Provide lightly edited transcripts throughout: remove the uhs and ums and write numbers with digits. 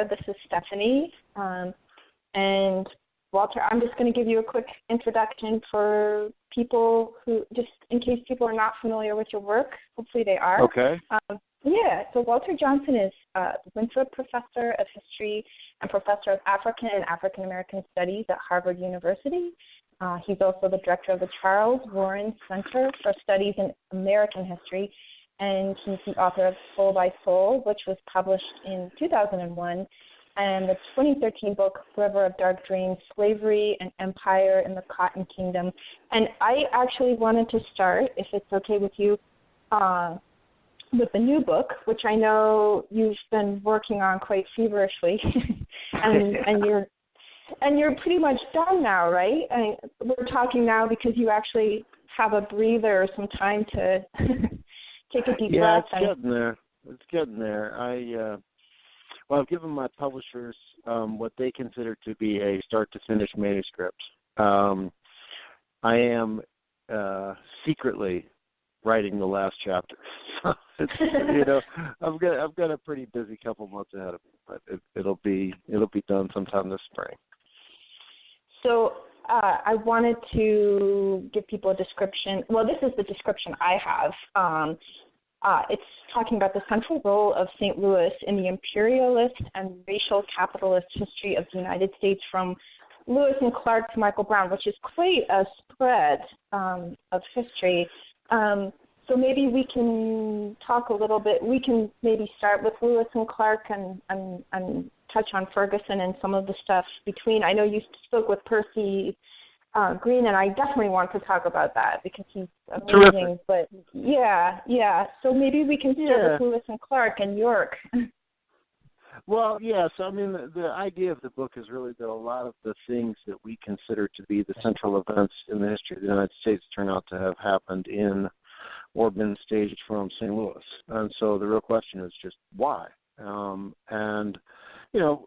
This is Stephanie, and Walter, I'm just going to give you a quick introduction for people who, just in case people are not familiar with your work. Hopefully they are. Okay. So Walter Johnson is the Winthrop Professor of History and Professor of African and African American Studies at Harvard University. He's also the director of the Charles Warren Center for Studies in American History, and he's the author of Soul by Soul, which was published in 2001, and the 2013 book, River of Dark Dreams, Slavery and Empire in the Cotton Kingdom. And I actually wanted to start, if it's okay with you, with the new book, which I know you've been working on quite feverishly, and you're pretty much done now, right? We're talking now because you actually have a breather, some time to take a deep breath. Yeah, it's getting there. I've given my publishers what they consider to be a start-to-finish manuscript. I am secretly writing the last chapter, so I've got a pretty busy couple months ahead of me, but it'll be done sometime this spring. So I wanted to give people a description. Well, this is the description I have. It's talking about the central role of St. Louis in the imperialist and racial capitalist history of the United States from Lewis and Clark to Michael Brown, which is quite a spread of history. So maybe we can talk a little bit. We can maybe start with Lewis and Clark and touch on Ferguson and some of the stuff between. I know you spoke with Percy Green, and I definitely want to talk about that because he's amazing. Terrific. But yeah. So maybe we can start with Lewis and Clark and York. Well, yes. I mean, the idea of the book is really that a lot of the things that we consider to be the central events in the history of the United States turn out to have happened in or been staged from St. Louis. And so the real question is just why?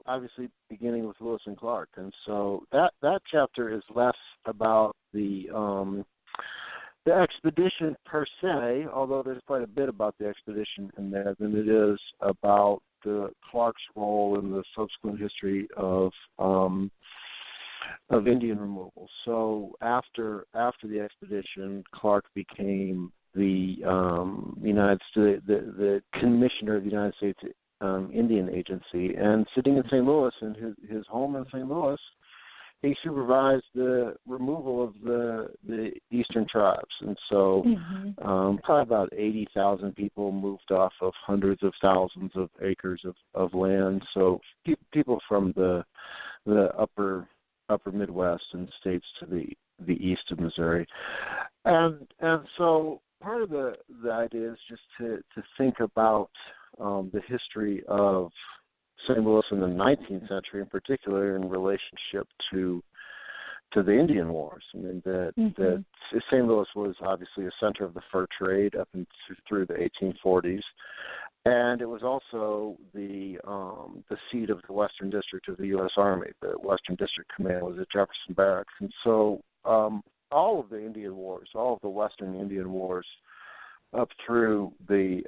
Obviously beginning with Lewis and Clark. And so that chapter is less about the expedition per se, although there's quite a bit about the expedition in there, than it is about the Clark's role in the subsequent history of Indian removal. So after the expedition, Clark became the the commissioner of the United States Indian Agency, and sitting in St. Louis, in his home in St. Louis, he supervised the removal of the eastern tribes. And so probably about 80,000 people moved off of hundreds of thousands of acres of land. So people from the upper Midwest and states to the east of Missouri. And so part of the idea is just to think about the history of St. Louis in the 19th century, in particular, in relationship to the Indian Wars. I mean, that St. Louis was obviously a center of the fur trade up through the 1840s, and it was also the seat of the Western District of the U.S. Army. The Western District Command was at Jefferson Barracks, and so all of the Indian Wars, all of the Western Indian Wars, up through the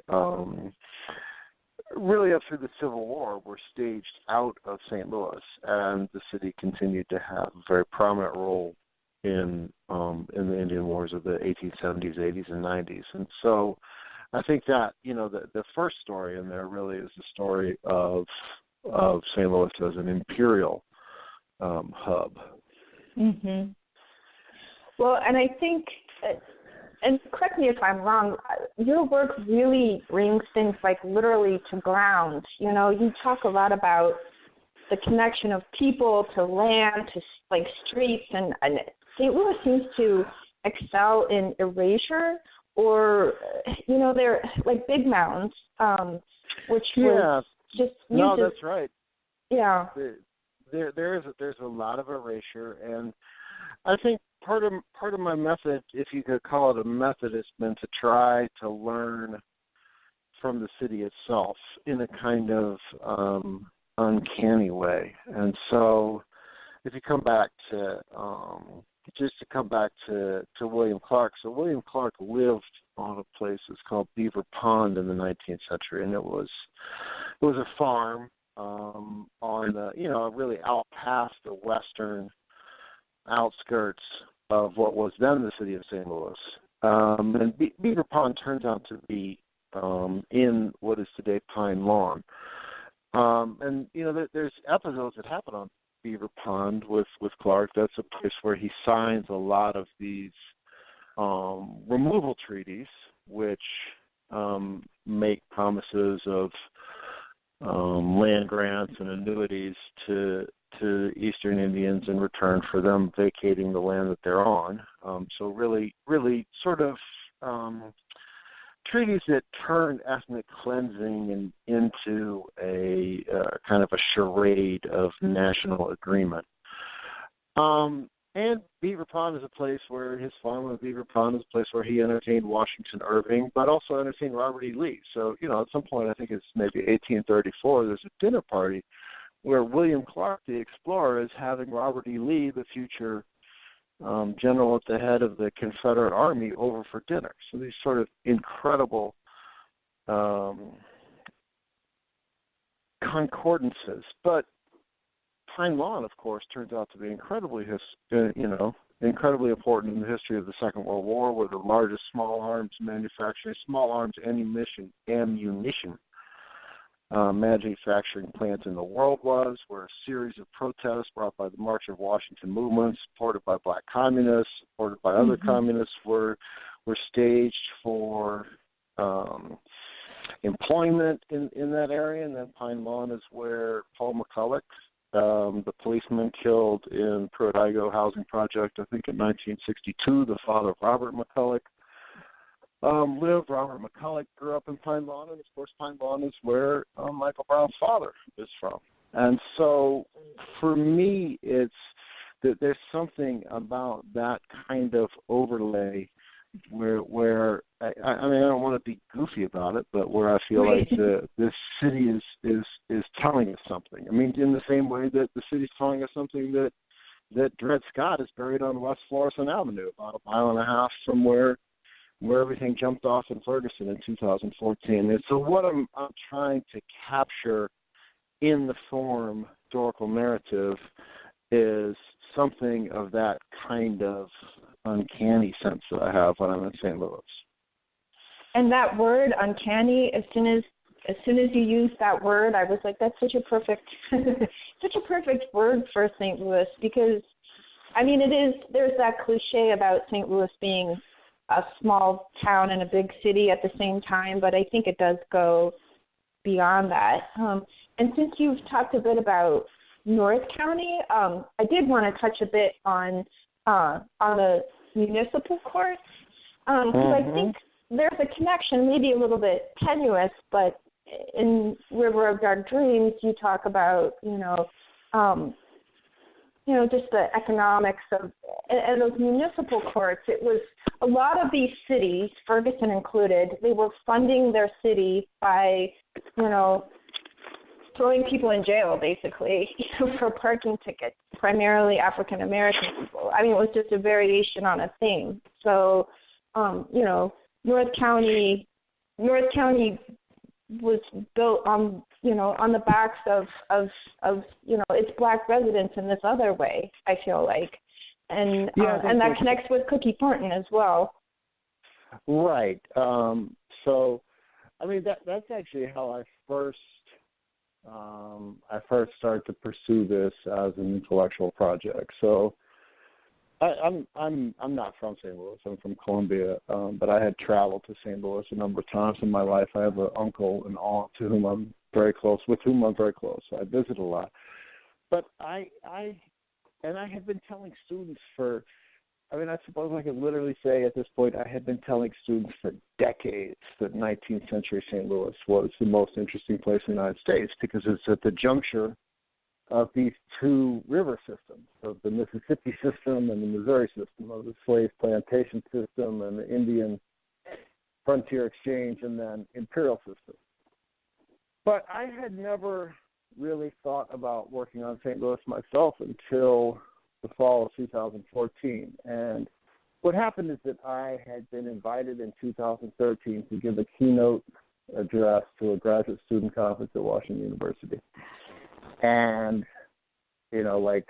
Civil War, were staged out of St. Louis, and the city continued to have a very prominent role in the Indian Wars of the 1870s, 80s, and 90s. And so I think that the first story in there really is the story of St. Louis as an imperial hub. Mm-hmm. Well, and I think. And correct me if I'm wrong, your work really brings things like literally to ground. You talk a lot about the connection of people to land, to like streets, and St. Louis seems to excel in erasure, or, they're like big mounds, which was just uses. No, that's right. Yeah. there's a lot of erasure, and I think part of my method, if you could call it a method, has been to try to learn from the city itself in a kind of uncanny way. And so, if you come back to William Clark. So William Clark lived on a place that's called Beaver Pond in the 19th century, and it was a farm on the really out past the western outskirts of what was then the city of St. Louis. And Beaver Pond turns out to be in what is today Pine Lawn. And there's episodes that happen on Beaver Pond with Clark. That's a place where he signs a lot of these removal treaties, which make promises of land grants and annuities to Eastern Indians in return for them vacating the land that they're on. So really sort of treaties that turned ethnic cleansing into a kind of a charade of national agreement. And Beaver Pond is a place where his farm of Beaver Pond is a place where he entertained Washington Irving, but also entertained Robert E. Lee. So, at some point, I think it's maybe 1834, there's a dinner party where William Clark, the explorer, is having Robert E. Lee, the future general at the head of the Confederate Army, over for dinner. So these sort of incredible concordances. But Pine Lawn, of course, turns out to be incredibly important in the history of the Second World War, where the largest small arms ammunition manufacturing plant in the world was, where a series of protests brought by the March of Washington movement, supported by black communists, supported by other communists, were staged for employment in that area. And then Pine Lawn is where Paul McCulloch, the policeman killed in Pruitt-Igoe housing project, I think in 1962, the father of Robert McCulloch, lived. Robert McCulloch grew up in Pine Lawn, and of course Pine Lawn is where Michael Brown's father is from. And so for me, it's that there's something about that kind of overlay where I don't want to be goofy about it, but where I feel like this city is telling us something. I mean, in the same way that the city's telling us something that Dred Scott is buried on West Florissant Avenue, about a mile and a half from where everything jumped off in Ferguson in 2014. And so what I'm trying to capture in the form historical narrative is something of that kind of uncanny sense that I have when I'm in St. Louis. And that word uncanny, as soon as you used that word, I was like, that's such a perfect word for St. Louis, because I mean there's that cliche about St. Louis being a small town and a big city at the same time, but I think it does go beyond that. And since you've talked a bit about North County, I did want to touch a bit on the municipal courts, because I think there's a connection, maybe a little bit tenuous, but in River of Dark Dreams, you talk about, just the economics of, and those municipal courts. It was a lot of these cities, Ferguson included, they were funding their city by, throwing people in jail, basically, for parking tickets, primarily African-American people. I mean, it was just a variation on a theme. So, North County was built on, on the backs of its black residents in this other way, I feel like. And that connects with Cookie Thornton as well. Right. So, I mean, that's actually how I first started to pursue this as an intellectual project. So, I'm not from St. Louis. I'm from Columbia, but I had traveled to St. Louis a number of times in my life. I have an uncle and aunt with whom I'm very close. So I visit a lot. But I have been telling students I suppose I could literally say at this point I had been telling students for decades that 19th century St. Louis was the most interesting place in the United States, because it's at the juncture of these two river systems, of the Mississippi system and the Missouri system, of the slave plantation system and the Indian frontier exchange and then imperial system. But I had never really thought about working on St. Louis myself until the fall of 2014. And what happened is that I had been invited in 2013 to give a keynote address to a graduate student conference at Washington University. And, you know, like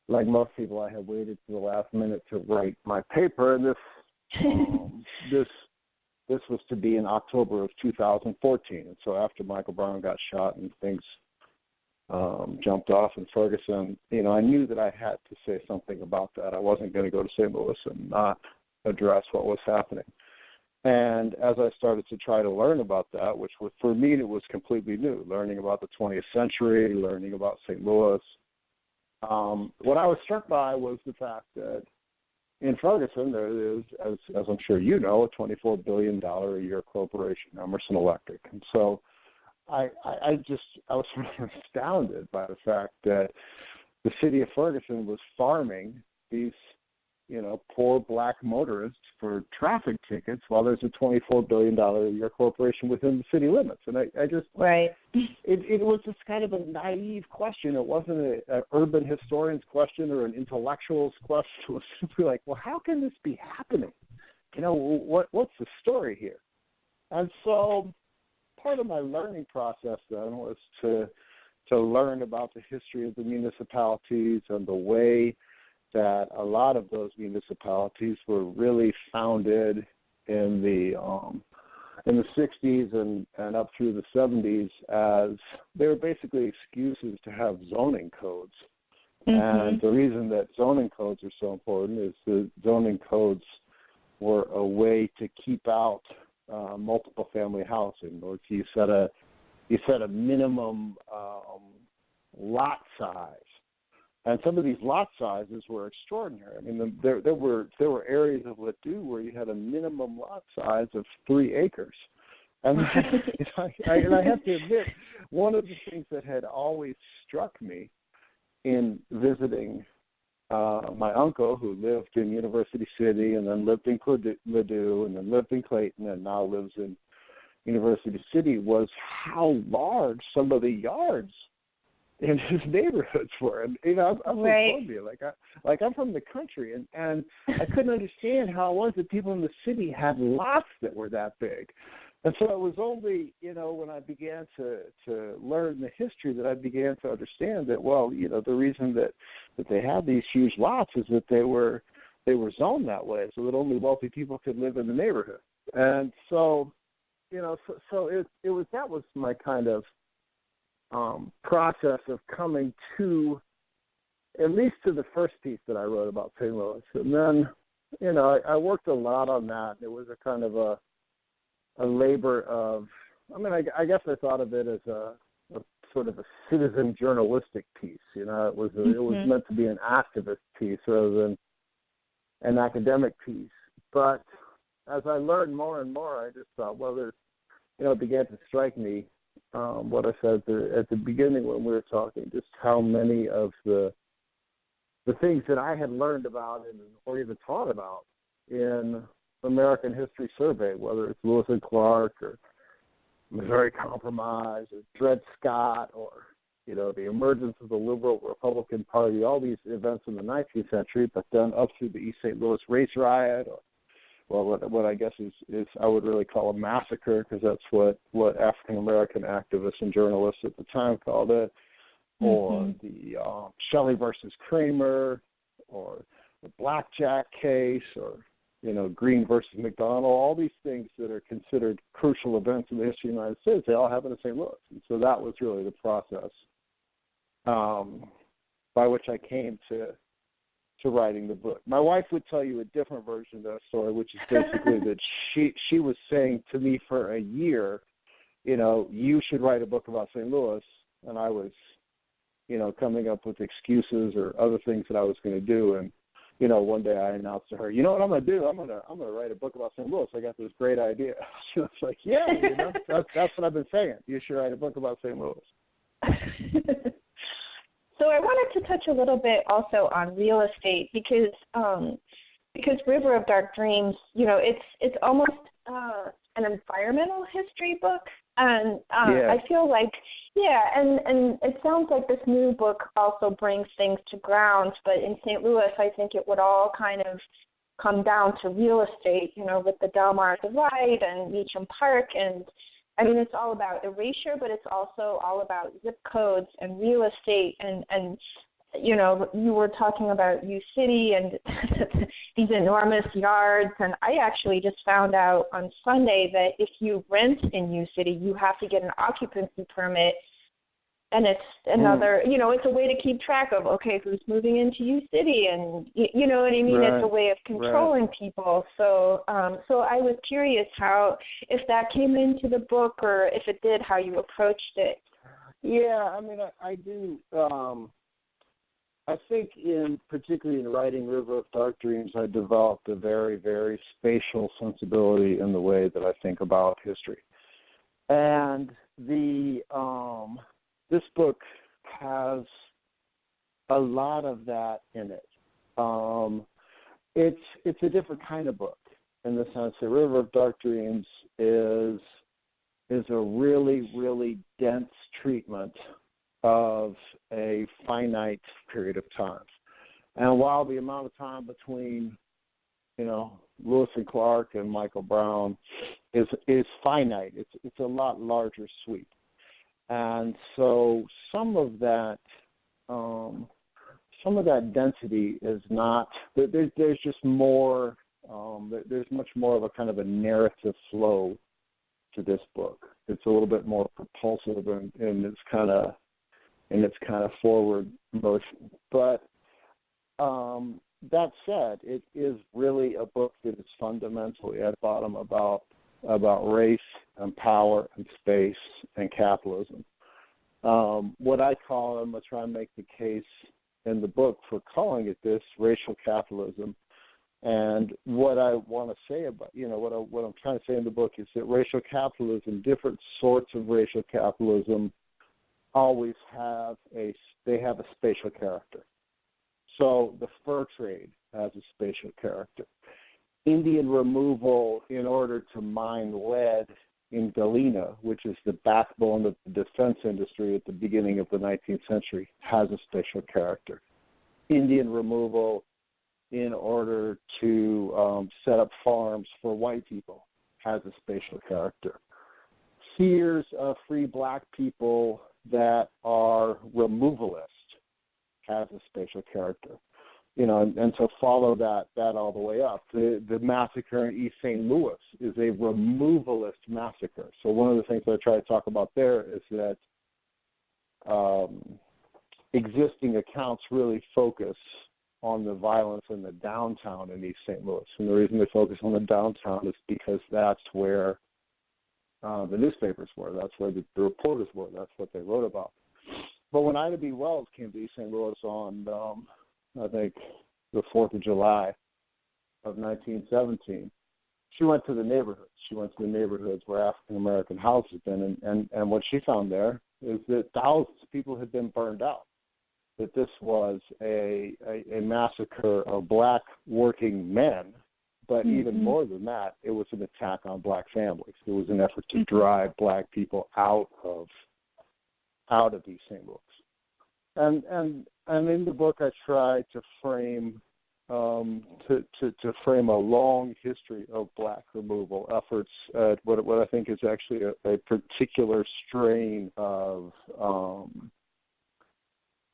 most people, I had waited to the last minute to write my paper, and this was to be in October of 2014. And so after Michael Brown got shot and things jumped off in Ferguson, you know, I knew that I had to say something about that. I wasn't going to go to St. Louis and not address what was happening. And as I started to try to learn about that, which was, for me, it was completely new, learning about the 20th century, learning about St. Louis, what I was struck by was the fact that in Ferguson, there is, as I'm sure you know, a $24 billion a year corporation, Emerson Electric. And so I was sort of astounded by the fact that the city of Ferguson was farming these, you know, poor black motorists for traffic tickets while there's a $24 billion a year corporation within the city limits. And I just, right. It was just kind of a naive question. It wasn't an urban historian's question or an intellectual's question. It was simply like, well, how can this be happening? You know, what's the story here? And so part of my learning process then was to learn about the history of the municipalities and the way that a lot of those municipalities were really founded in the 60s and up through the 70s as they were basically excuses to have zoning codes. Mm-hmm. And the reason that zoning codes are so important is the zoning codes were a way to keep out multiple family housing, or you set a minimum lot size. And some of these lot sizes were extraordinary. I mean, there were areas of Ladue where you had a minimum lot size of 3 acres. And I have to admit, one of the things that had always struck me in visiting my uncle, who lived in University City and then lived in Ladue and then lived in Clayton and now lives in University City, was how large some of the yards in his neighborhoods were. And you know, I'm from Columbia, like I'm from the country, and I couldn't understand how it was that people in the city had lots that were that big. And so it was only, you know, when I began to learn the history that I began to understand that, well, you know, the reason that they had these huge lots is that they were zoned that way so that only wealthy people could live in the neighborhood. And so, you know, so it was, that was my kind of process of coming to, at least to the first piece that I wrote about St. Louis. And then, you know, I worked a lot on that. It was a kind of a labor of, I mean, I guess I thought of it as a sort of a citizen journalistic piece. You know, it was meant to be an activist piece rather than an academic piece. But as I learned more and more, I just thought, well, there's, you know, it began to strike me what I said at the beginning when we were talking, just how many of the things that I had learned about or even taught about in American History Survey, whether it's Lewis and Clark or Missouri Compromise or Dred Scott or, you know, the emergence of the liberal Republican Party, all these events in the 19th century, but then up through the East St. Louis race riot, or well, what I guess is I would really call a massacre, because that's what African-American activists and journalists at the time called it, or the Shelley versus Kramer, or the Blackjack case, or, you know, Green versus McDonald, all these things that are considered crucial events in the history of the United States, they all happen in St. Louis. And so that was really the process by which I came to writing the book. My wife would tell you a different version of that story, which is basically that she was saying to me for a year, you know, you should write a book about St. Louis, and I was, you know, coming up with excuses or other things that I was going to do. And, you know, one day I announced to her, you know what I'm going to do? I'm going to write a book about St. Louis. I got this great idea. She was like, yeah, you know, that's what I've been saying. You should write a book about St. Louis. So I wanted to touch a little bit also on real estate because River of Dark Dreams, it's almost an environmental history book, and I feel like, and it sounds like this new book also brings things to ground, but in St. Louis, I think it would all kind of come down to real estate, with the Delmar Divide and Meacham Park, and I mean, it's all about erasure, but it's also all about zip codes and real estate, and you were talking about U City and these enormous yards, and I actually just found out on Sunday that if you rent in U City, you have to get an occupancy permit, and it's another, it's a way to keep track of, okay, who's moving into U City, and you know what I mean? Right. It's a way of controlling people. So I was curious if that came into the book, or if it did, how you approached it. Yeah, I mean, I do. I think particularly in writing River of Dark Dreams, I developed a very, very spatial sensibility in the way that I think about history. And this book has a lot of that in it. It's a different kind of book in the sense that River of Dark Dreams is a really, really dense treatment of a finite period of time. And while the amount of time between, Lewis and Clark and Michael Brown is finite, it's a lot larger sweep. And so some of that density is not. There's just more. There's much more of a kind of a narrative flow to this book. It's a little bit more propulsive in its kind of forward motion. But that said, it is really a book that is fundamentally at bottom about race and power and space and capitalism. What I call, I'm going to try and make the case in the book for calling it this, racial capitalism. And what I want to say about, what I'm trying to say in the book is that racial capitalism, different sorts of racial capitalism, always have a spatial character. So the fur trade has a spatial character. Indian removal in order to mine lead in Galena, which is the backbone of the defense industry at the beginning of the 19th century, has a spatial character. Indian removal in order to set up farms for white people has a spatial character. Fears of free black people that are removalist has a spatial character. And so follow that all the way up. The massacre in East St. Louis is a removalist massacre. So one of the things I try to talk about there is that existing accounts really focus on the violence in the downtown in East St. Louis. And the reason they focus on the downtown is because that's where the newspapers were. That's where the reporters were. That's what they wrote about. But when Ida B. Wells came to East St. Louis on I think the 4th of July of 1917, she went to the neighborhoods. She went to the neighborhoods where African-American houses had been, and what she found there is that thousands of people had been burned out, that this was a massacre of black working men, but even more than that, it was an attack on black families. It was an effort to drive black people out of East St. Louis. And in the book, I try to frame to frame a long history of black removal efforts at what I think is actually a particular strain of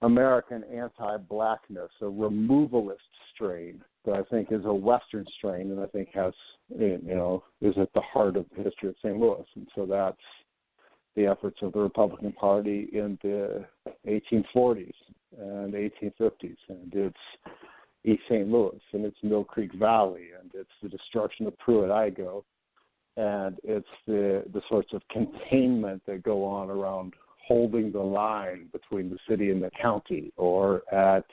American anti-blackness, a removalist strain that I think is a Western strain, and I think is at the heart of the history of St. Louis. And so that's the efforts of the Republican Party in the 1840s and 1850s, and it's East St. Louis, and it's Mill Creek Valley, and it's the destruction of Pruitt-Igoe, and it's the sorts of containment that go on around holding the line between the city and the county, or at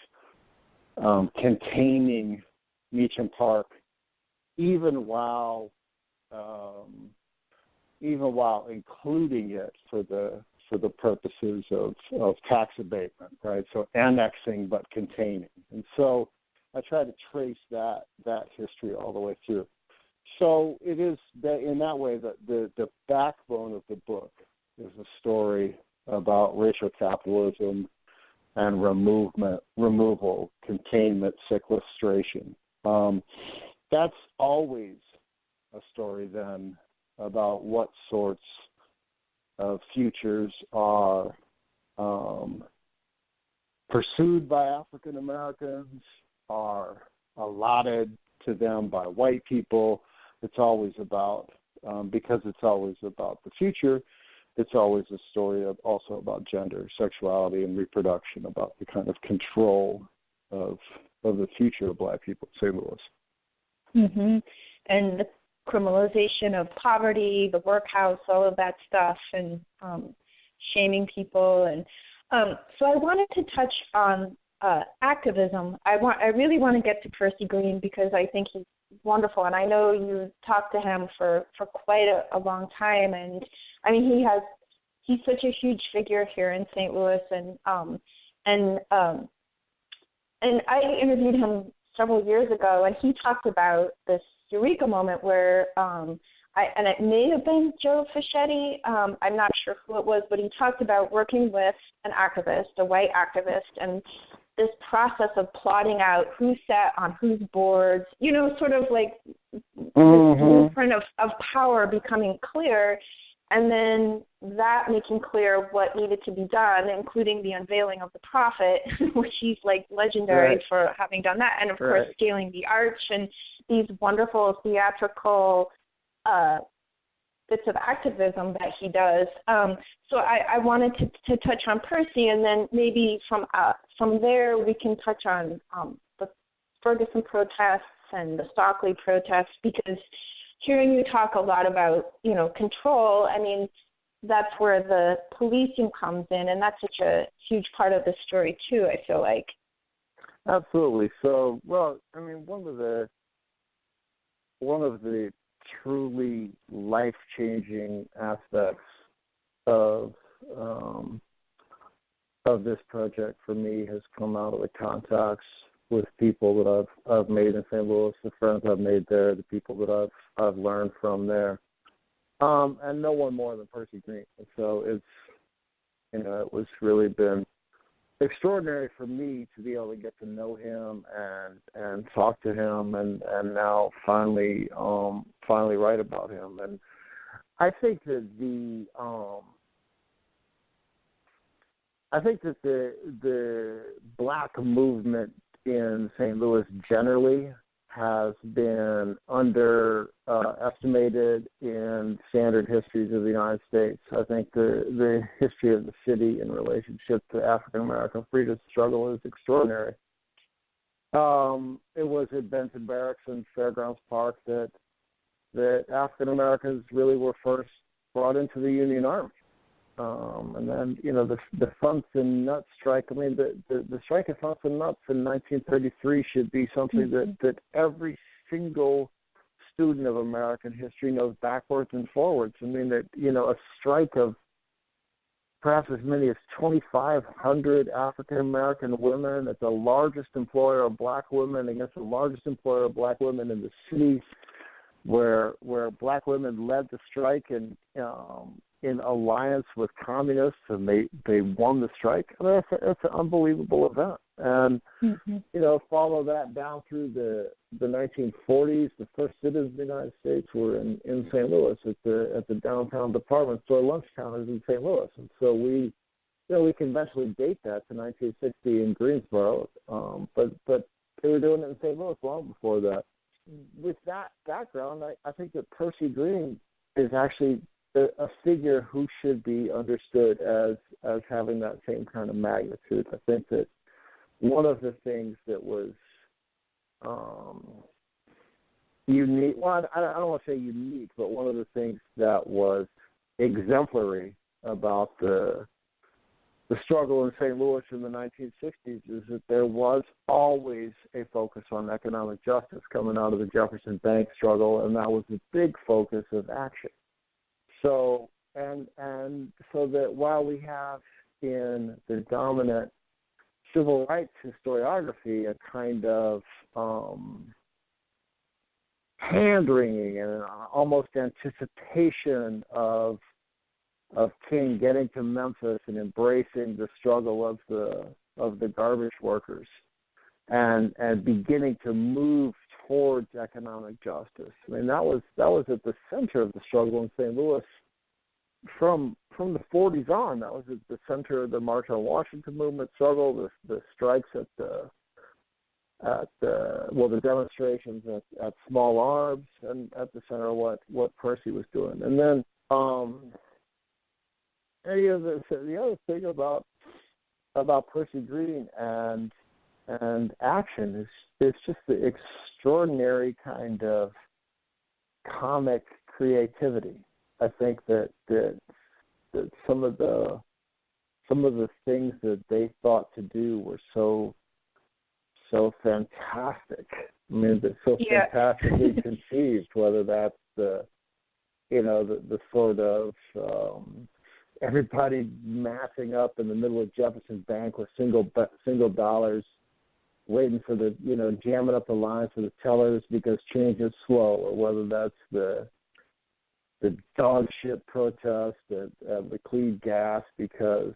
containing Meacham Park, even while including it for for the purposes of tax abatement, right? So annexing but containing. And so I try to trace that history all the way through. So it is that in that way that the backbone of the book is a story about racial capitalism and removal, containment, sequestration. That's always a story then about what sorts of futures are pursued by African Americans, are allotted to them by white people. It's always about, because it's always about the future, it's always a story also about gender, sexuality, and reproduction, about the kind of control of the future of black people in St. Louis. Mm-hmm. And the criminalization of poverty, the workhouse, all of that stuff, and shaming people. And so I wanted to touch on activism. I really want to get to Percy Green because I think he's wonderful, and I know you talked to him for quite a long time. And I mean, he's such a huge figure here in St. Louis, and I interviewed him several years ago, and he talked about this eureka moment where, and it may have been Joe Fischetti, I'm not sure who it was, but he talked about working with an activist, a white activist, and this process of plotting out who sat on whose boards, sort of like this blueprint of power becoming clear, and then that making clear what needed to be done, including the unveiling of the prophet, which he's like legendary for having done that, and of course scaling the arch and these wonderful theatrical bits of activism that he does. So I wanted to touch on Percy, and then maybe from there we can touch on the Ferguson protests and the Stockley protests, because hearing you talk a lot about, control, I mean, that's where the policing comes in, and that's such a huge part of the story too, I feel like. Absolutely. So, well, I mean, one of the truly life-changing aspects of this project for me has come out of the contacts with people that I've made in St. Louis, the friends I've made there, the people that I've learned from there, and no one more than Percy Green. And so it's, it was really been extraordinary for me to be able to get to know him and talk to him and now finally write about him. And I think that the black movement in St. Louis generally has been underestimated in standard histories of the United States. I think the history of the city in relationship to African American freedom struggle is extraordinary. It was at Benton Barracks and Fairgrounds Park that African Americans really were first brought into the Union Army. And then, the Funds and Nuts strike. I mean, the strike of Funds and Nuts in 1933 should be something that every single student of American history knows backwards and forwards. I mean, that, a strike of perhaps as many as 2,500 African American women at the largest employer of black women against the largest employer of black women in the city, where black women led the strike and in alliance with communists, and they won the strike. I mean, it's an unbelievable event. And, follow that down through the 1940s. The first citizens of the United States were in St. Louis at the downtown department store Lunchtown is in St. Louis. And so we conventionally date that to 1960 in Greensboro. But they were doing it in St. Louis long before that. With that background, I think that Percy Green is actually a figure who should be understood as having that same kind of magnitude. I think that one of the things that was unique, well, I don't want to say unique, but one of the things that was exemplary about the struggle in St. Louis in the 1960s is that there was always a focus on economic justice coming out of the Jefferson Bank struggle, and that was a big focus of action. So and so that while we have in the dominant civil rights historiography a kind of hand-wringing and almost anticipation of King getting to Memphis and embracing the struggle of the garbage workers and beginning to move towards economic justice. I mean, that was at the center of the struggle in St. Louis from the 40s on. That was at the center of the March on Washington movement struggle, the strikes at the demonstrations at Small Arms, and at the center of what Percy was doing. And then the other thing about Percy Green and action is just the extraordinary kind of comic creativity. I think that some of the things that they thought to do were so fantastic. I mean, they're so fantastically conceived. Whether that's the sort of everybody massing up in the middle of Jefferson Bank with single dollars, waiting for jamming up the lines for the tellers because change is slow, or whether that's the dog shit protest at Laclede Gas because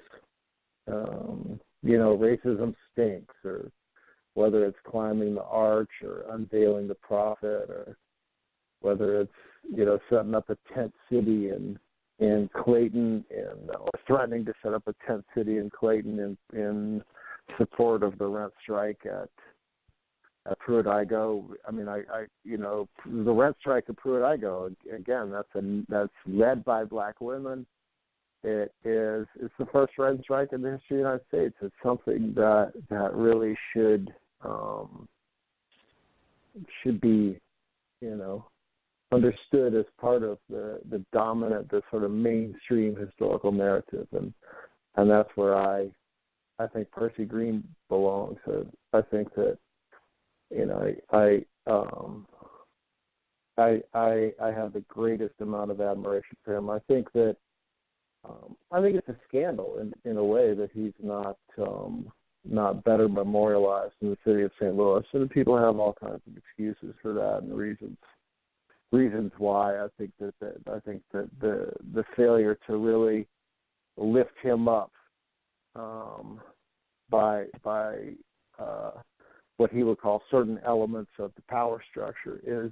racism stinks, or whether it's climbing the arch or unveiling the prophet, or whether it's setting up a tent city in Clayton or threatening to set up a tent city in Clayton in support of the rent strike at Pruitt-Igoe. I mean, the rent strike at Pruitt-Igoe, again, that's led by black women. It's the first rent strike in the history of the United States. It's something that really should be, understood as part of the dominant, the sort of mainstream historical narrative, and that's where I think Percy Green belongs. I think that I have the greatest amount of admiration for him. I think that I think it's a scandal in a way that he's not better memorialized in the city of St. Louis, and people have all kinds of excuses for that and reasons why. I think that the failure to really lift him up by what he would call certain elements of the power structure is,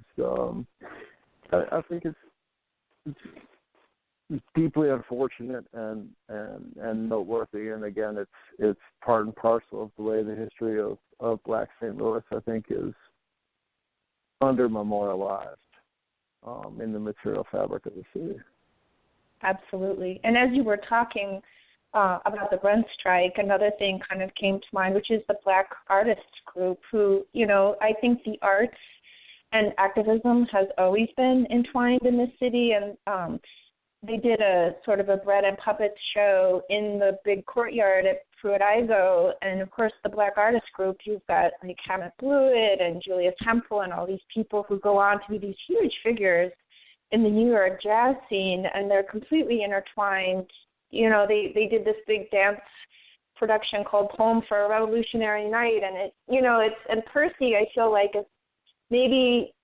I think it's deeply unfortunate and noteworthy. And again, it's part and parcel of the way the history of Black St. Louis, I think, is under memorialized in the material fabric of the city. Absolutely. And as you were talking about the rent strike, another thing kind of came to mind, which is the Black Artists Group, who, I think the arts and activism has always been entwined in the city. And they did a sort of a bread and puppets show in the big courtyard at Pruitt-Igoe. And, of course, the Black Artists Group, you've got like Hammett Blewett and Julia Temple and all these people who go on to be these huge figures in the New York jazz scene, and they're completely intertwined. They did this big dance production called Poem for a Revolutionary Night, and and Percy, I feel like, is maybe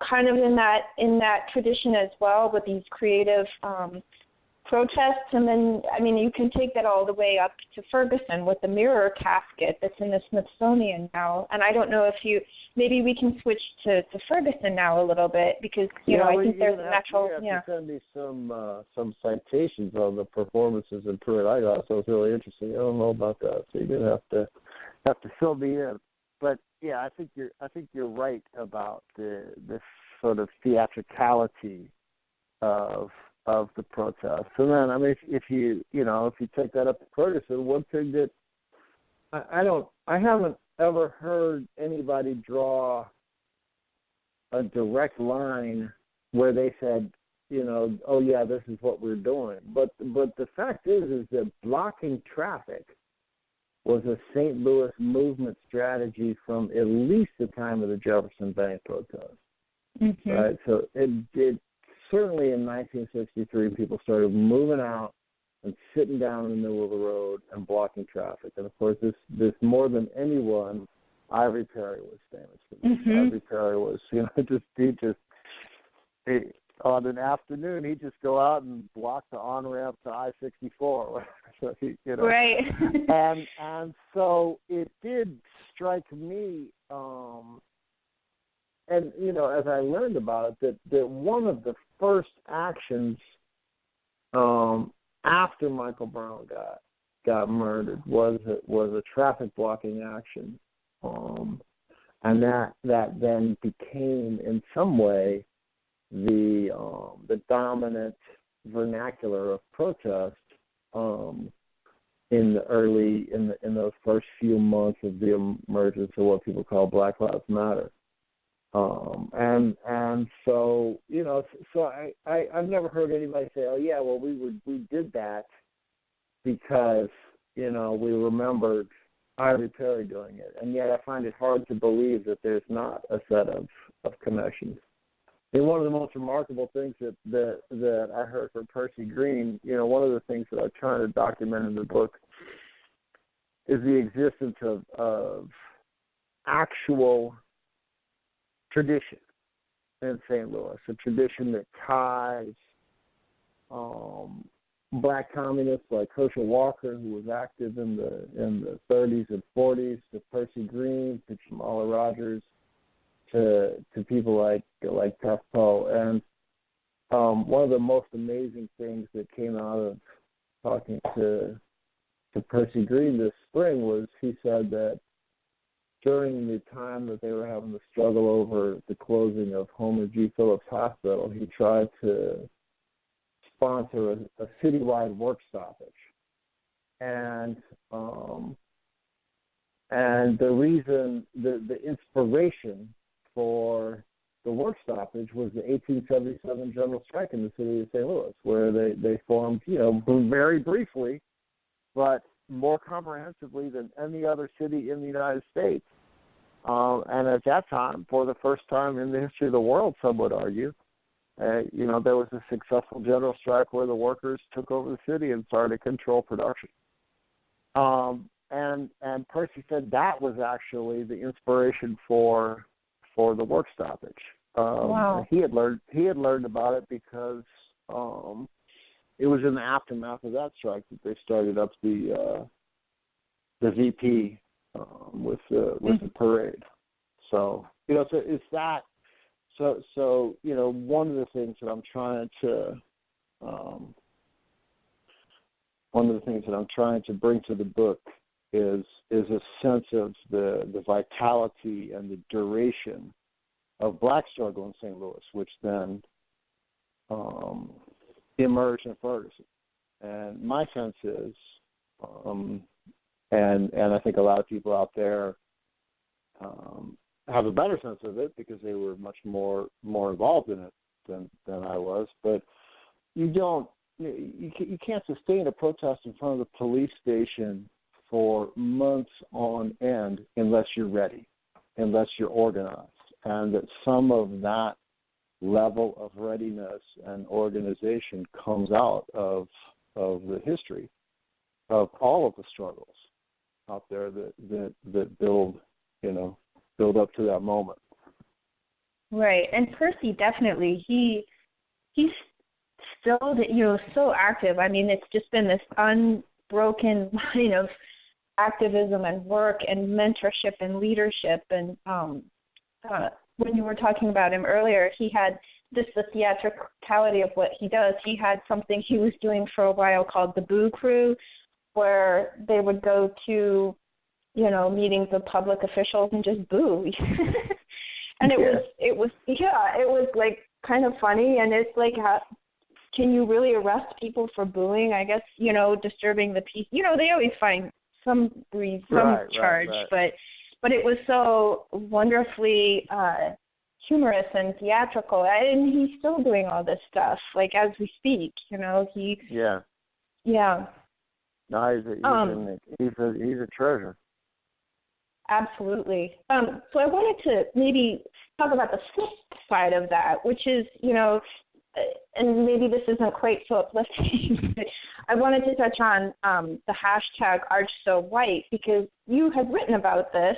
kind of in that tradition as well, with these creative protests. And then, you can take that all the way up to Ferguson with the mirror casket that's in the Smithsonian now. And I don't know if maybe we can switch to Ferguson now a little bit, because, I think there's a natural... You have to send me some citations on the performances in Pruitt-Igoe, so it's really interesting. I don't know about that, so you're going to have to fill me in. But yeah, I think you're right about the sort of theatricality of the protests. And then, if you take that up to Ferguson, one thing that I haven't ever heard anybody draw a direct line where they said, oh yeah, this is what we're doing. But the fact is that blocking traffic was a St. Louis movement strategy from at least the time of the Jefferson Bank protest. Mm-hmm. Right? So it certainly in 1963, people started moving out and sitting down in the middle of the road and blocking traffic. And of course, this more than anyone, Ivory Perry was famous for this. Ivory Perry was, on an afternoon, he'd just go out and block the on-ramp to I-64. So Right. and so it did strike me, and, as I learned about it, that one of the first actions after Michael Brown got murdered was a traffic blocking action, and that then became in some way the dominant vernacular of protest in those first few months of the emergence of what people call Black Lives Matter. And so I've never heard anybody say, oh yeah, well we did that because we remembered Ivory Perry doing it, and yet I find it hard to believe that there's not a set of connections. And one of the most remarkable things that I heard from Percy Green, one of the things that I'm trying to document in the book is the existence of actual tradition in St. Louis, a tradition that ties black communists like Herschel Walker, who was active in the 30s and 40s, to Percy Green, to Jamala Rogers, to people like Tef Poe. And one of the most amazing things that came out of talking to Percy Green this spring was he said that during the time that they were having the struggle over the closing of Homer G. Phillips Hospital, he tried to sponsor a citywide work stoppage. And the reason, the inspiration for the work stoppage was the 1877 general strike in the city of St. Louis, where they formed, very briefly, but more comprehensively than any other city in the United States. And at that time, for the first time in the history of the world, some would argue, there was a successful general strike where the workers took over the city and started to control production. And Percy said that was actually the inspiration for the work stoppage. Wow. He had learned about it because it was in the aftermath of that strike that they started up the VP with the parade. So so it's that. So one of the things that I'm trying to bring to the book is a sense of the vitality and the duration of black struggle in St. Louis, which then emerged in Ferguson. And my sense is, and I think a lot of people out there have a better sense of it because they were much more involved in it than I was. But you can't sustain a protest in front of the police station for months on end unless you're ready, unless you're organized, and that some of that level of readiness and organization comes out of the history of all of the struggles out there that build up to that moment. Right, and Percy definitely he's still so active. I mean, it's just been this unbroken line of activism and work and mentorship and leadership. And when you were talking about him earlier, he had just the theatricality of what he does. He had something he was doing for a while called the Boo Crew, where they would go to, meetings of public officials and just boo. And it was like kind of funny. And it's like, can you really arrest people for booing? I guess, disturbing the peace. They always find some charge, right. But it was so wonderfully humorous and theatrical, and he's still doing all this stuff, like as we speak. No, he's a treasure. Absolutely. So I wanted to maybe talk about the flip side of that, which is, and maybe this isn't quite so uplifting, but I wanted to touch on the hashtag #ArchSoWhite, because you had written about this,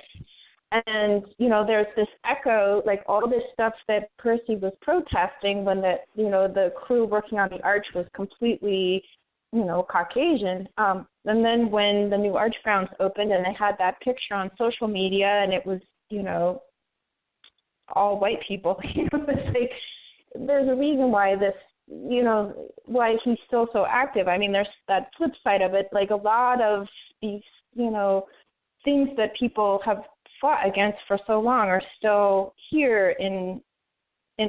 and, there's this echo, like all this stuff that Percy was protesting when the crew working on the arch was completely, Caucasian. And then when the new arch grounds opened and they had that picture on social media and it was, all white people, it's like, there's a reason why this, why he's still so active. I mean, there's that flip side of it, like a lot of these, things that people have fought against for so long are still here in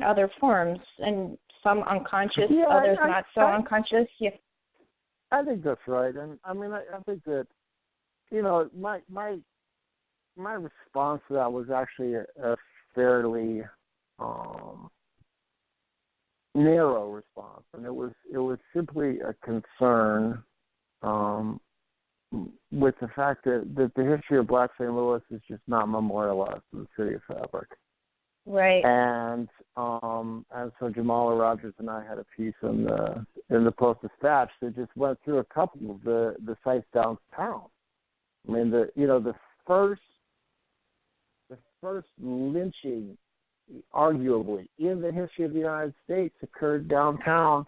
other forms, and some unconscious, others not so unconscious. Yeah. I think that's right, and I mean, I think that, my response to that was actually a fairly narrow response, and it was simply a concern with the fact that the history of Black St. Louis is just not memorialized in the city of fabric. Right. And so Jamala Rogers and I had a piece in the Post-Dispatch that just went through a couple of the sites downtown. I mean, the first lynching, arguably, in the history of the United States occurred downtown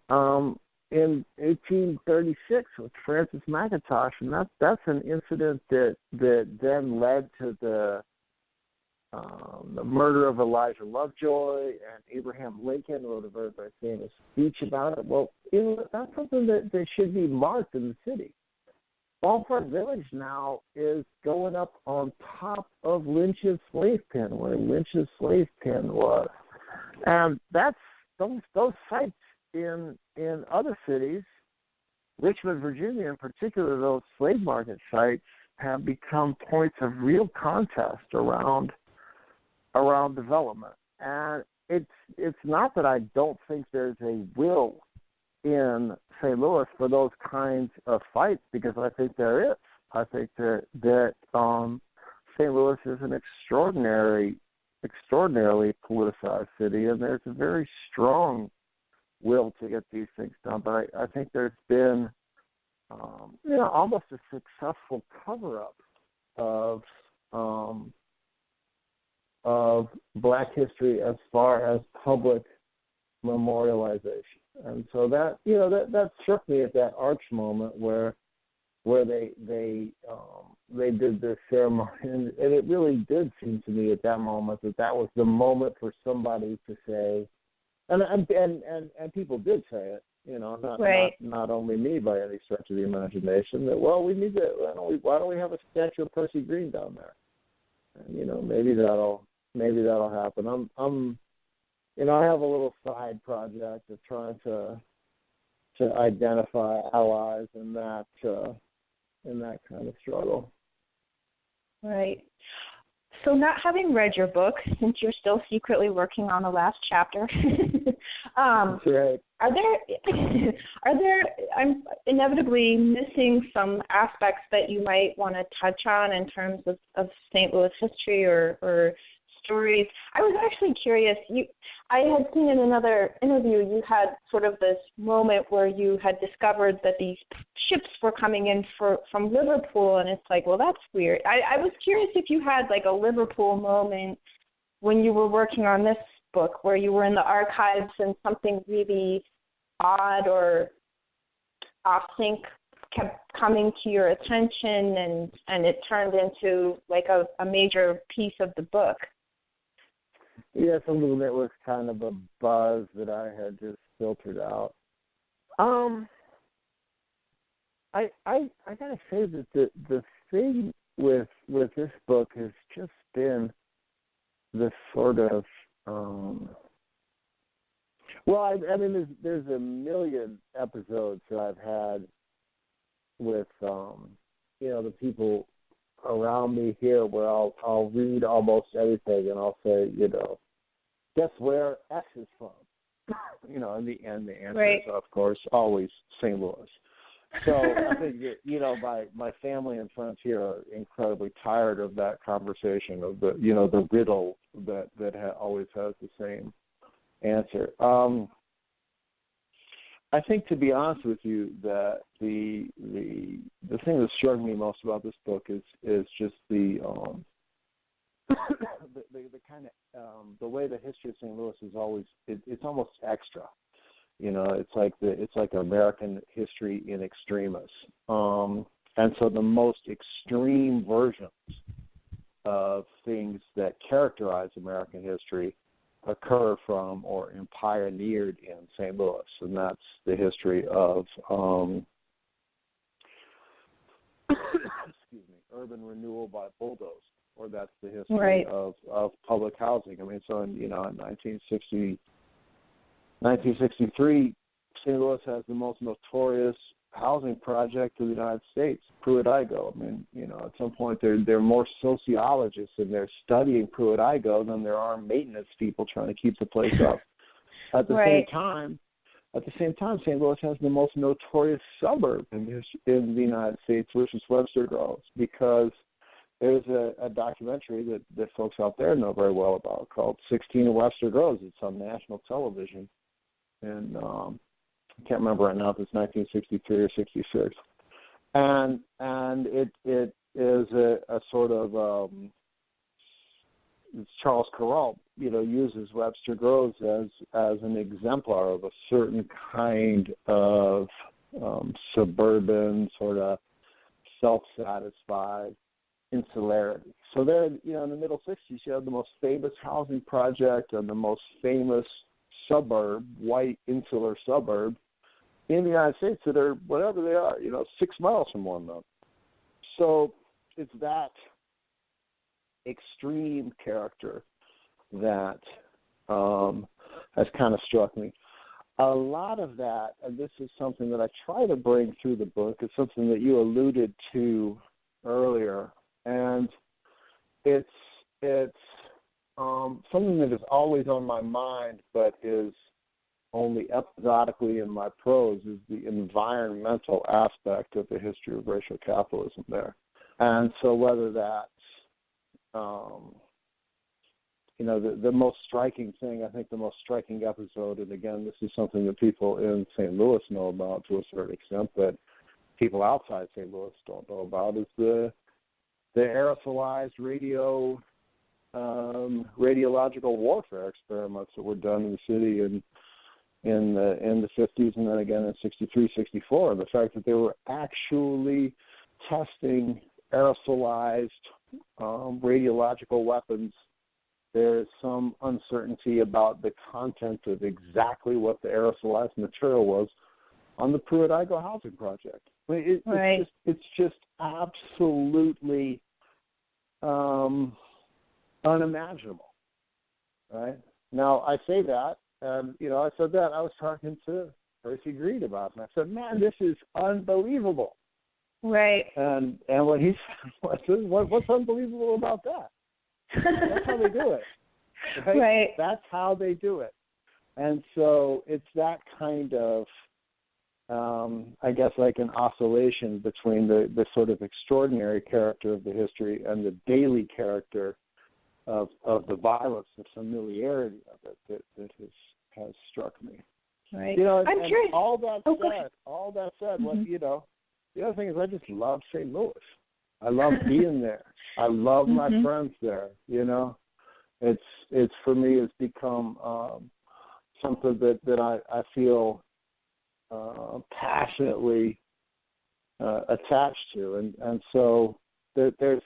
in 1836 with Francis McIntosh, and that's an incident that then led to the murder of Elijah Lovejoy, and Abraham Lincoln wrote a very, very famous speech about it. Well, that's something that should be marked in the city. Ballpark Village now is going up on top of Lynch's slave pen, where Lynch's slave pen was. And that's those sites in other cities, Richmond, Virginia in particular, those slave market sites have become points of real contest around development. And it's not that I don't think there's a will in St. Louis for those kinds of fights, because I think there is. I think that St. Louis is an extraordinarily politicized city, and there's a very strong will to get these things done. But I think there's been almost a successful cover-up of Black history as far as public memorialization. And so that struck me at that arch moment where they did this ceremony, and it really did seem to me at that moment that was the moment for somebody to say, and people did say it, not only me by any stretch of the imagination, that we need to, why don't we have a statue of Percy Green down there? And maybe that'll happen. I have a little side project of trying to identify allies in that kind of struggle. Right. So, not having read your book, since you're still secretly working on the last chapter, That's right. Are there? I'm inevitably missing some aspects that you might want to touch on in terms of St. Louis history or stories. I was actually curious. I had seen in another interview you had sort of this moment where you had discovered that these ships were coming in from Liverpool, and it's like, well, that's weird. I was curious if you had like a Liverpool moment when you were working on this book, where you were in the archives and something really odd or off-sync kept coming to your attention, and it turned into like a major piece of the book. Yeah, something that was kind of a buzz that I had just filtered out. I gotta say that the thing with this book has just been this sort of I mean, there's a million episodes that I've had with the people around me here, where I'll read almost everything and I'll say, guess where X is from? And the answer right. is, of course, always St. Louis. So I think that, my family and friends here are incredibly tired of that conversation of the riddle that always has the same answer. I think, to be honest with you, that the thing that struck me most about this book is just the kind of the way the history of St. Louis is always it's almost extra. It's like American history in extremis, and so the most extreme versions of things that characterize American history occur from or pioneered in St. Louis, and that's the history of urban renewal by bulldoze, or that's the history of public housing. I mean, so in 1963, St. Louis has the most notorious housing project in the United States, Pruitt-Igoe. I mean, at some point there are more sociologists and they're studying Pruitt-Igoe than there are maintenance people trying to keep the place up. At the same time, St. Louis has the most notorious suburb in the United States, which is Webster Groves, because there's a documentary that folks out there know very well about called 16 of Webster Groves. It's on national television, and I can't remember right now if it's 1963 or 66. And it is a sort of Charles Corral, uses Webster Groves as an exemplar of a certain kind of suburban sort of self-satisfied insularity. So there, in the middle 60s, you have the most famous housing project and the most famous suburb, white insular suburb in the United States that are whatever they are, 6 miles from one another. So it's that extreme character that has kind of struck me. A lot of that, and this is something that I try to bring through the book, is something that you alluded to earlier, and it's something that is always on my mind, but is only episodically in my prose, is the environmental aspect of the history of racial capitalism there. And so whether that's, the most striking thing, I think the most striking episode, and again, this is something that people in St. Louis know about to a certain extent, but people outside St. Louis don't know about, is the aerosolized radiological warfare experiments that were done in the city in the 50s and then again in 63, 64. The fact that they were actually testing aerosolized radiological weapons, there is some uncertainty about the content of exactly what the aerosolized material was on the Pruitt-Igoe housing project. I mean, it's just absolutely unimaginable, right? Now, I say that, and, I said that, I was talking to Percy Greed about it, and I said, man, this is unbelievable. Right. And what he said, what's unbelievable about that? That's how they do it. Right? That's how they do it. And so it's that kind of, I guess, like an oscillation between the sort of extraordinary character of the history and the daily character of the violence, the familiarity of it that has struck me. Right. I'm curious. All that said, what, the other thing is I just love St. Louis. I love being there. I love my friends there. It's for me, it's become something that I feel passionately attached to, and so there's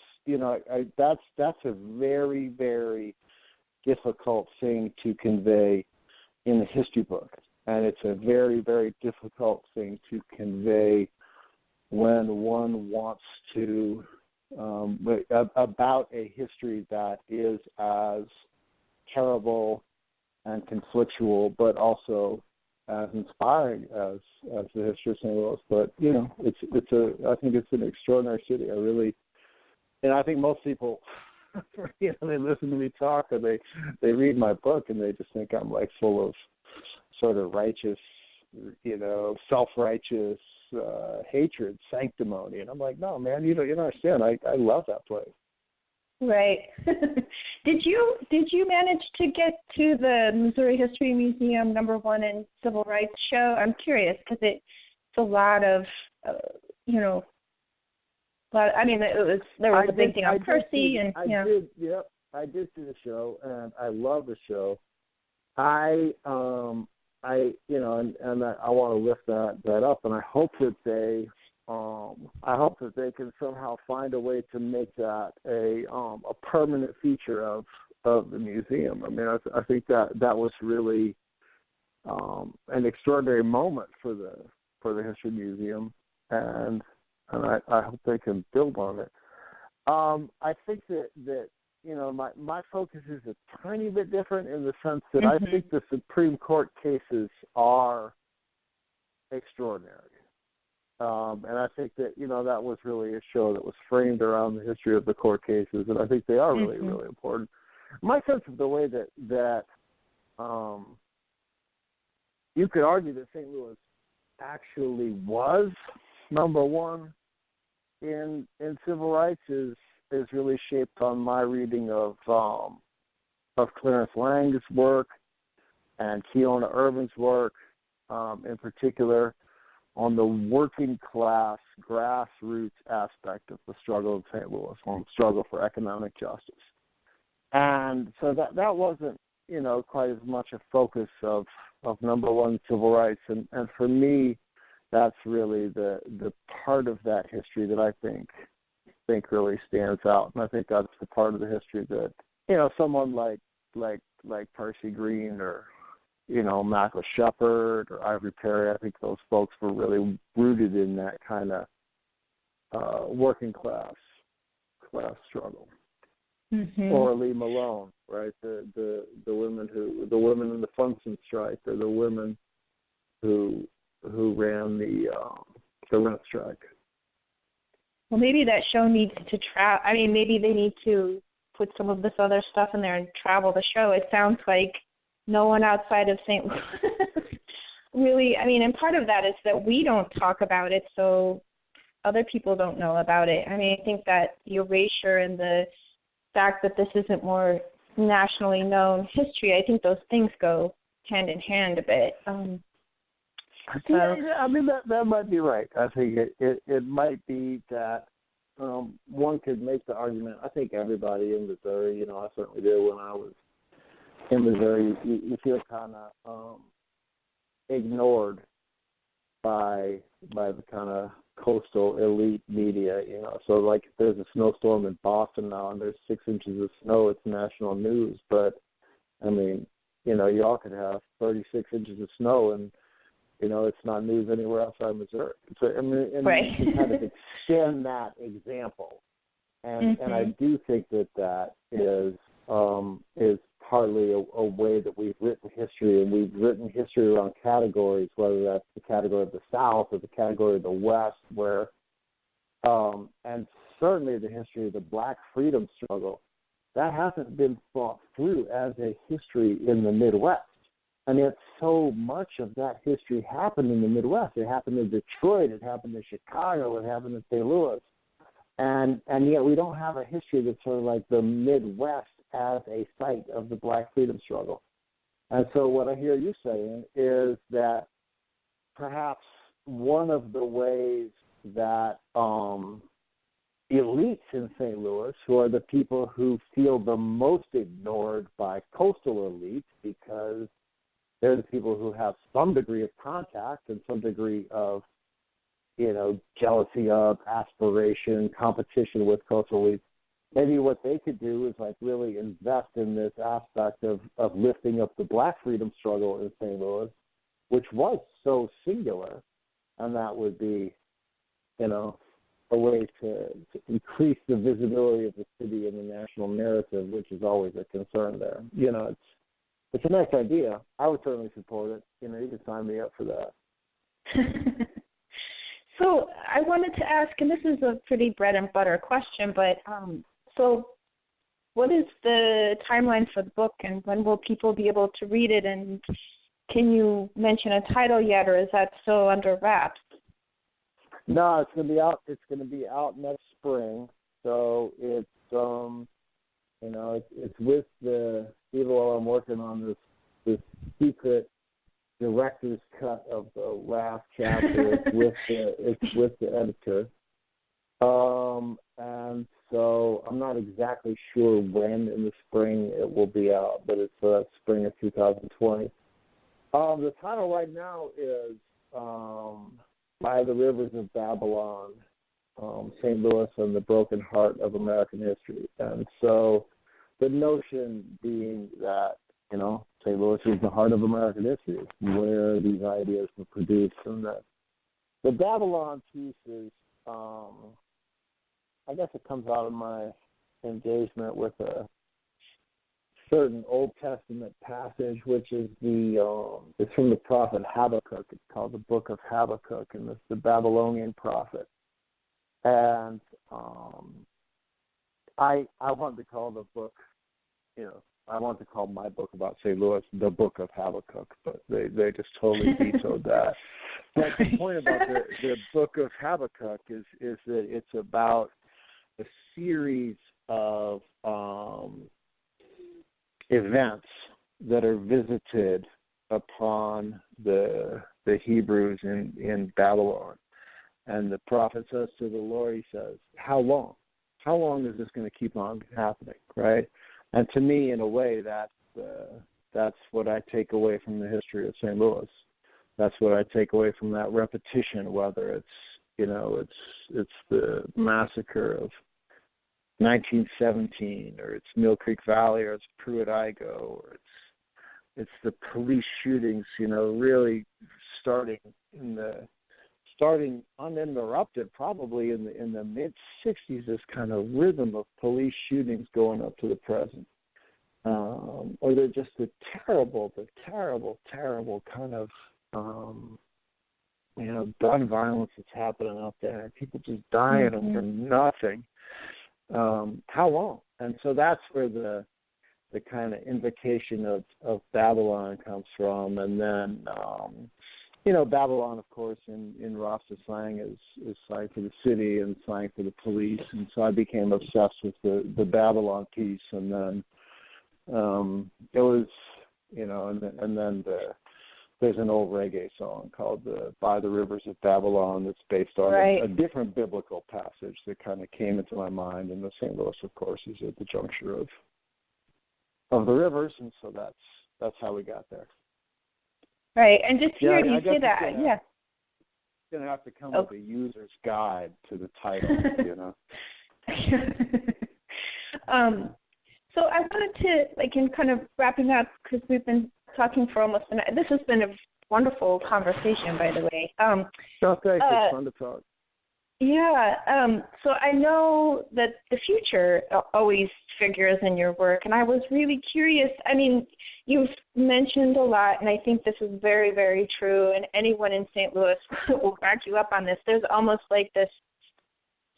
that's a very, very difficult thing to convey in a history book, and it's a very, very difficult thing to convey when one wants to about a history that is as terrible and conflictual, but also as inspiring as the history of St. Louis. But I think it's an extraordinary city. And I think most people, they listen to me talk, and they read my book, and they just think I'm like full of sort of righteous, self-righteous hatred, sanctimony, and I'm like, no, man, you don't understand. I love that place. Right. Did you manage to get to the Missouri History Museum #1 in Civil Rights show? I'm curious because it's a lot of, there was a big thing on Percy and I did. Yep, I did see the show, and I love the show. I want to lift that up, and I hope that they can somehow find a way to make that a permanent feature of the museum. I mean, I think that was really an extraordinary moment for the History Museum, and I hope they can build on it. I think that my focus is a tiny bit different in the sense that I think the Supreme Court cases are extraordinary. And I think that, that was really a show that was framed around the history of the court cases, and I think they are really, really important. My sense of the way that you could argue that St. Louis actually was #1 in civil rights is really shaped on my reading of Clarence Lang's work and Keona Irvin's work, in particular, on the working class, grassroots aspect of the struggle in St. Louis, on the struggle for economic justice. And so that wasn't, quite as much a focus of #1 civil rights. And for me, that's really the part of that history that I think really stands out. And I think that's the part of the history that, someone like Percy Green or Michael Shepard or Ivory Perry, I think those folks were really rooted in that kind of working class struggle. Or Lee Malone, right? The women in the Funson strike, or the women who ran the rent strike. Well, maybe that show needs to maybe they need to put some of this other stuff in there and travel the show. It sounds like no one outside of St. Louis really, and part of that is that we don't talk about it, so other people don't know about it. I think that the erasure and the fact that this isn't more nationally known history, I think those things go hand in hand a bit. That might be right. I think it might be that one could make the argument. I think everybody in Missouri, I certainly did when I was in Missouri, you feel kind of ignored by the kind of coastal elite media, So, like, if there's a snowstorm in Boston now and there's 6 inches of snow, it's national news. But, y'all could have 36 inches of snow and, it's not news anywhere outside Missouri. So, right. You kind of extend that example. And I do think that is partly a way that we've written history, and we've written history around categories, whether that's the category of the South or the category of the West, where, and certainly the history of the Black freedom struggle, that hasn't been thought through as a history in the Midwest. And yet so much of that history happened in the Midwest. It happened in Detroit, it happened in Chicago, it happened in St. Louis. And yet we don't have a history that's sort of like the Midwest as a site of the Black freedom struggle. And so what I hear you saying is that perhaps one of the ways that elites in St. Louis, who are the people who feel the most ignored by coastal elites because they're the people who have some degree of contact and some degree of, jealousy of, aspiration, competition with coastal elites, maybe what they could do is like really invest in this aspect of lifting up the Black freedom struggle in St. Louis, which was so singular, and that would be, a way to increase the visibility of the city in the national narrative, which is always a concern there. It's a nice idea. I would certainly support it. You can sign me up for that. So I wanted to ask, and this is a pretty bread and butter question, but so what is the timeline for the book, and when will people be able to read it, and can you mention a title yet, or is that still under wraps? No, it's going to be out. It's going to be out next spring. So it's It's with even while I'm working on this secret director's cut of the last chapter. It's with the editor. And so I'm not exactly sure when in the spring it will be out, but it's spring of 2020. The title right now is By the Rivers of Babylon, St. Louis and the Broken Heart of American History. And so the notion being that, St. Louis is the heart of American history, where these ideas were produced. And the Babylon piece is, I guess it comes out of my engagement with a certain Old Testament passage, which is it's from the prophet Habakkuk. It's called the Book of Habakkuk, and it's the Babylonian prophet. And I want to call the book, I want to call my book about St. Louis the Book of Habakkuk, but they just totally vetoed that. But the point about the Book of Habakkuk is that it's about a series of events that are visited upon the Hebrews in Babylon. And the prophet says to the Lord, he says, how long? How long is this going to keep on happening, right? And to me, in a way, that's what I take away from the history of St. Louis. That's what I take away from that repetition, whether it's the massacre of 1917, or it's Mill Creek Valley, or it's Pruitt-Igoe, or it's the police shootings, really starting uninterrupted, probably in the mid '60s, this kind of rhythm of police shootings going up to the present, or they're just the terrible kind of gun violence that's happening out there. People just dying over nothing. How long? And so that's where the kind of invocation of Babylon comes from. And then, Babylon, of course, in Rasta slang is slang for the city and slang for the police. And so I became obsessed with the Babylon piece. And then it was, and then there's an old reggae song called By the Rivers of Babylon that's based on a different biblical passage that kind of came into my mind. And the St. Louis, of course, is at the juncture of the rivers, and so that's how we got there. Right, and just hearing you say that, It's going to have to come with a user's guide to the title, So I wanted to, in kind of wrapping up, because we've been talking for almost an hour. This has been a wonderful conversation, by the way. Thanks. It's fun to talk. Yeah. So I know that the future always figures in your work, and I was really curious. I mean, you've mentioned a lot, and I think this is very, very true, and anyone in St. Louis will back you up on this. There's almost like this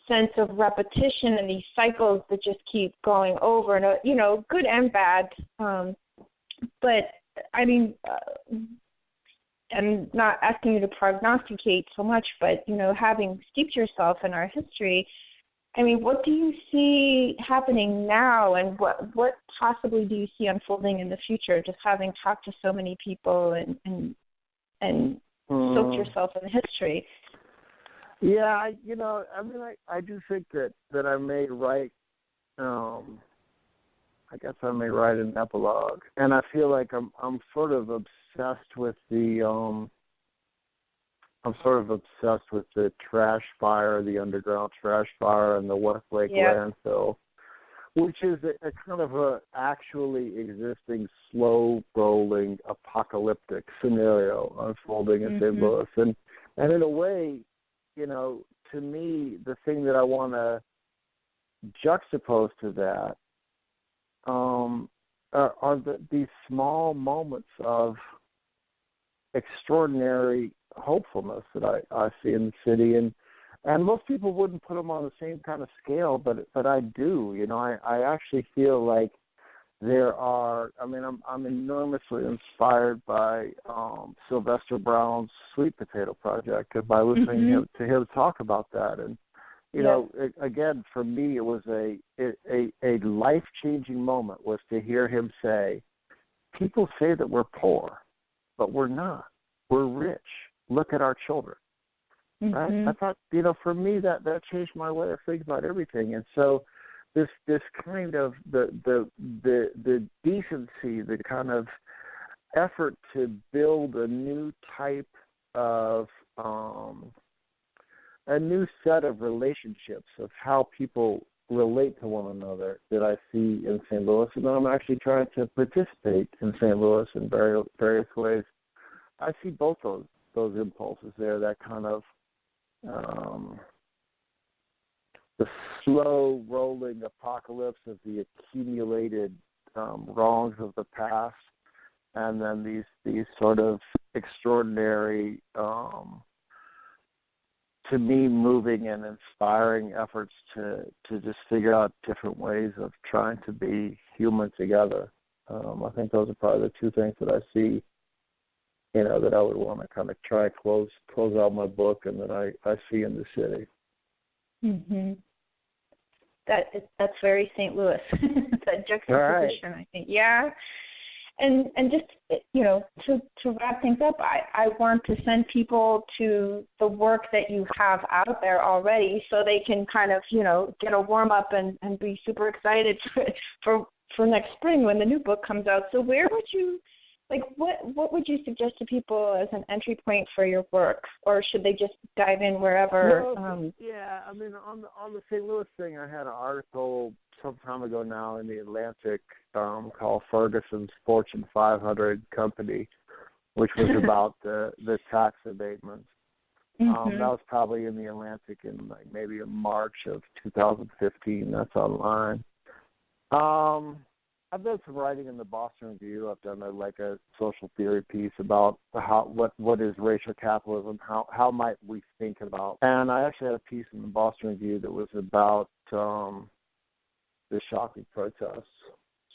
sense of repetition and these cycles that just keep going over, and, good and bad. But, I mean, I'm not asking you to prognosticate so much, but, having steeped yourself in our history, I mean, what do you see happening now, and what possibly do you see unfolding in the future, just having talked to so many people and soaked yourself in history? Yeah, I do think that I may write, I guess I may write an epilogue, and I feel like I'm sort of obsessed with the trash fire, the underground trash fire, and the Westlake landfill, which is a kind of a actually existing, slow-rolling, apocalyptic scenario unfolding in St. Louis, and in a way, to me, the thing that I want to juxtapose to that are these small moments of extraordinary hopefulness that I see in the city, and most people wouldn't put them on the same kind of scale, but I do. I actually feel like there are. I mean, I'm enormously inspired by Sylvester Brown's Sweet Potato Project, by listening to him talk about that, and you know, again, for me, it was a life-changing moment was to hear him say, people say that we're poor, but we're not. We're rich. Look at our children. Right? I thought, you know, for me, that changed my way of thinking about everything. And so this kind of the decency, the kind of effort to build a new type of a new set of relationships of how people relate to one another that I see in St. Louis, and I'm actually trying to participate in St. Louis in various ways. I see both those impulses there, that kind of the slow rolling apocalypse of the accumulated wrongs of the past, and then these sort of extraordinary, to me, moving and inspiring efforts to just figure out different ways of trying to be human together. I think those are probably the two things that I see, you know, that I would want to kind of try close out my book and that I see in the city. That's very St. Louis. That juxtaposition, I think. Yeah. And just, you know, to wrap things up, I want to send people to the work that you have out there already so they can kind of, you know, get a warm-up and be super excited for next spring when the new book comes out. So where would you, like, what would you suggest to people as an entry point for your work? Or should they just dive in wherever? Well, yeah, I mean, on the St. Louis thing, I had an article some time ago now in the Atlantic called Ferguson's Fortune 500 Company, which was about the tax abatements. That was probably in the Atlantic in like maybe in March of 2015. That's online. I've done some writing in the Boston Review. I've done a social theory piece about what is racial capitalism, how might we think about. And I actually had a piece in the Boston Review that was about the shocking protests.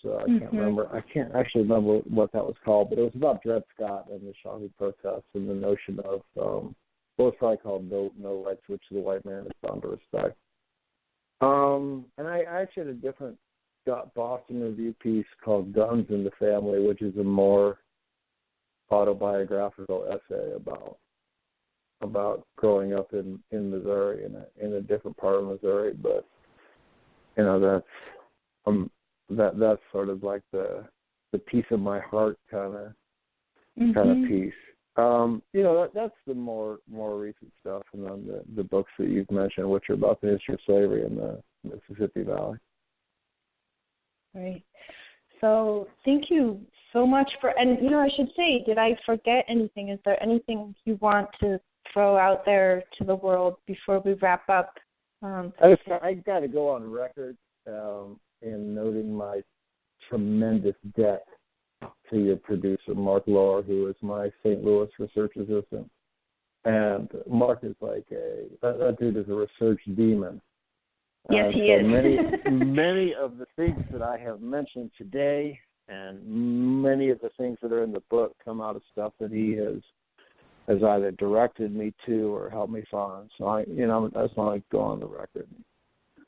So I can't actually remember what that was called, but it was about Dred Scott and the shocking protests and the notion of what was probably called no rights which the white man is bound to respect. And I actually had a different Boston Review piece called Guns in the Family, which is a more autobiographical essay about growing up in Missouri, in a different part of Missouri. But you know, that's sort of like the piece of my heart kind of piece. You know, that's the more recent stuff, and then the books that you've mentioned, which are about the history of slavery in the Mississippi Valley. Right. So thank you so much and, you know, I should say, did I forget anything? Is there anything you want to throw out there to the world before we wrap up? I got to go on record in noting my tremendous debt to your producer, Mark Lohr, who is my St. Louis research assistant. And Mark is like that dude is a research demon. Yes, he is. Many of the things that I have mentioned today and many of the things that are in the book come out of stuff that he has either directed me to or helped me find. So I just want to go on the record and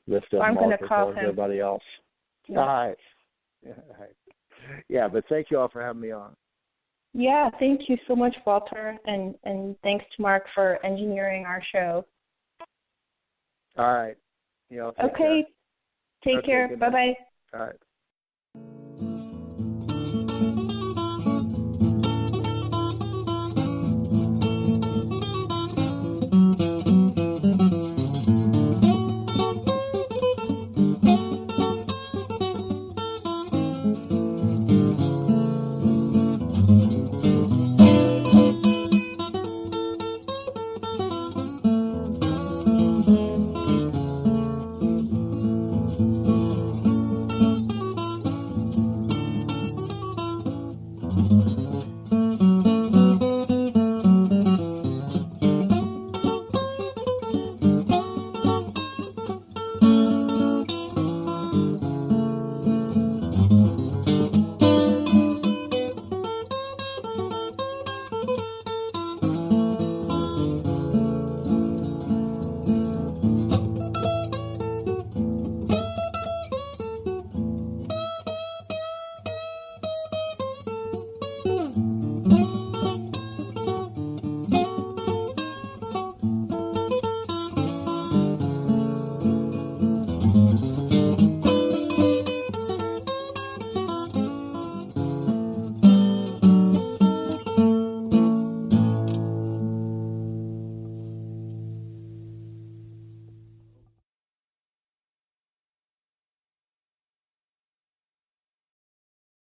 lift up Mark as well as everybody else. Yeah. All right. Yeah, but thank you all for having me on. Yeah, thank you so much, Walter, and thanks to Mark for engineering our show. All right. Okay. Take care. Bye-bye. All right.